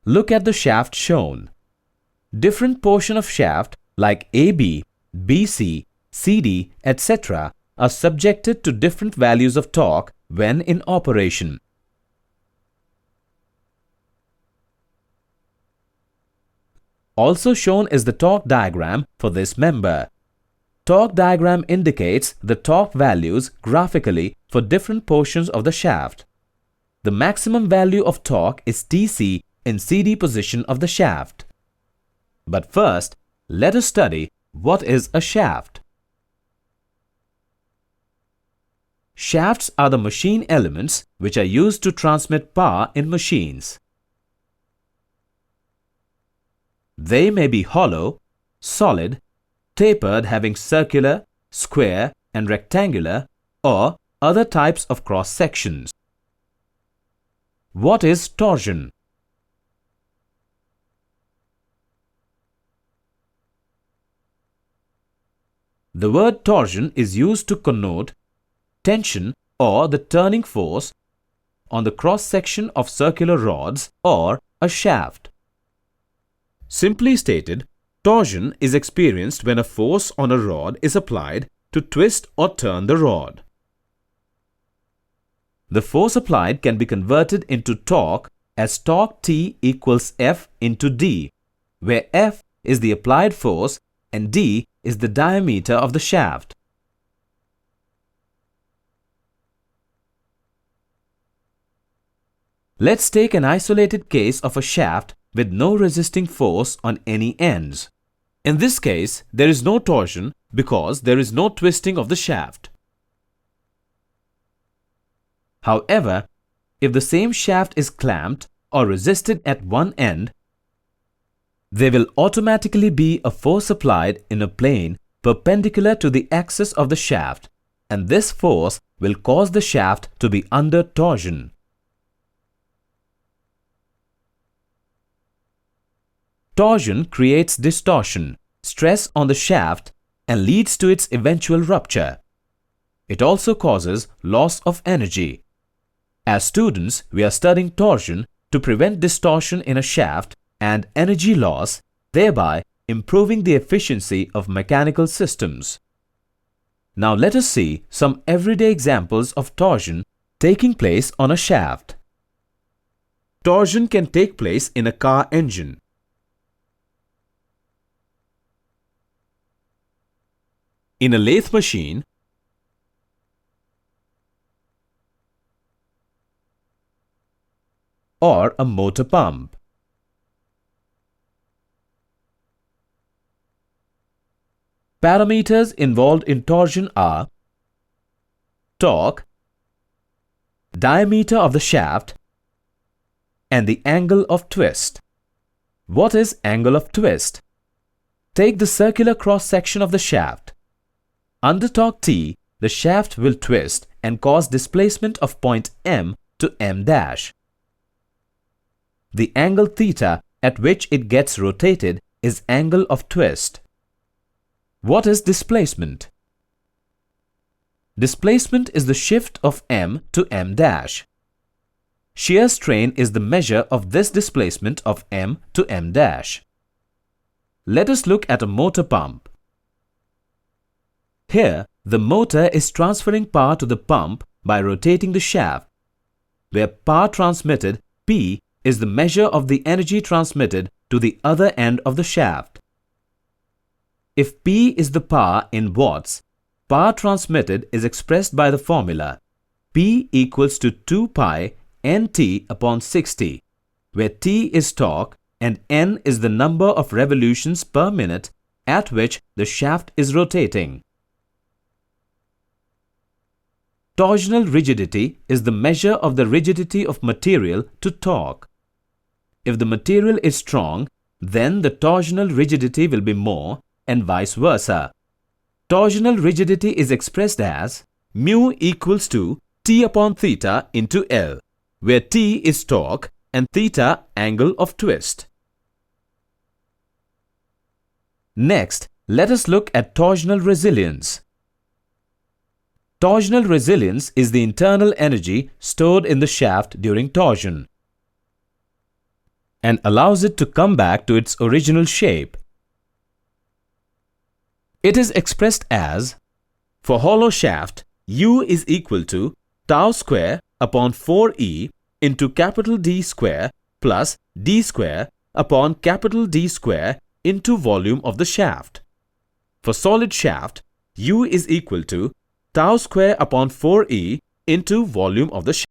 Look at the shaft shown. Different portion of shaft like AB, BC, CD, etc. are subjected to different values of torque when in operation. Also shown is the torque diagram for this member. Torque diagram indicates the torque values graphically for different portions of the shaft. The maximum value of torque is Tc in CD position of the shaft. But first, let us study what is a shaft. Shafts are the machine elements which are used to transmit power in machines. They may be hollow, solid, tapered having circular, square and rectangular or other types of cross sections. What is torsion? The word torsion is used to connote tension or the turning force on the cross section of circular rods or a shaft. Simply stated, torsion is experienced when a force on a rod is applied to twist or turn the rod. The force applied can be converted into torque as torque T equals F into D, where F is the applied force and D is the diameter of the shaft. Let's take an isolated case of a shaft with no resisting force on any ends. In this case, there is no torsion because there is no twisting of the shaft. However, if the same shaft is clamped or resisted at one end, there will automatically be a force applied in a plane perpendicular to the axis of the shaft, and this force will cause the shaft to be under torsion. Torsion creates distortion, stress on the shaft and leads to its eventual rupture. It also causes loss of energy. As students, we are studying torsion to prevent distortion in a shaft and energy loss, thereby improving the efficiency of mechanical systems. Now let us see some everyday examples of torsion taking place on a shaft. Torsion can take place in a car engine. In a lathe machine, or a motor pump. Parameters involved in torsion are torque, diameter of the shaft, and the angle of twist. What is angle of twist? Take the circular cross-section of the shaft. Under torque T, the shaft will twist and cause displacement of point M to M'. The angle theta at which it gets rotated is angle of twist. What is displacement? Displacement is the shift of M to M'. Shear strain is the measure of this displacement of M to M'. Let us look at a motor pump. Here, the motor is transferring power to the pump by rotating the shaft, where power transmitted, P, is the measure of the energy transmitted to the other end of the shaft. If P is the power in watts, power transmitted is expressed by the formula P equals to 2 pi Nt upon 60, where T is torque and N is the number of revolutions per minute at which the shaft is rotating. Torsional rigidity is the measure of the rigidity of material to torque. If the material is strong, then the torsional rigidity will be more and vice versa. Torsional rigidity is expressed as mu equals to T upon theta into L, where T is torque and theta angle of twist. Next, let us look at torsional resilience. Torsional resilience is the internal energy stored in the shaft during torsion. and allows it to come back to its original shape. It is expressed as, for hollow shaft, U is equal to tau square upon 4e into capital D square plus d square upon capital D square into volume of the shaft. For solid shaft, U is equal to tau square upon 4e into volume of the shaft.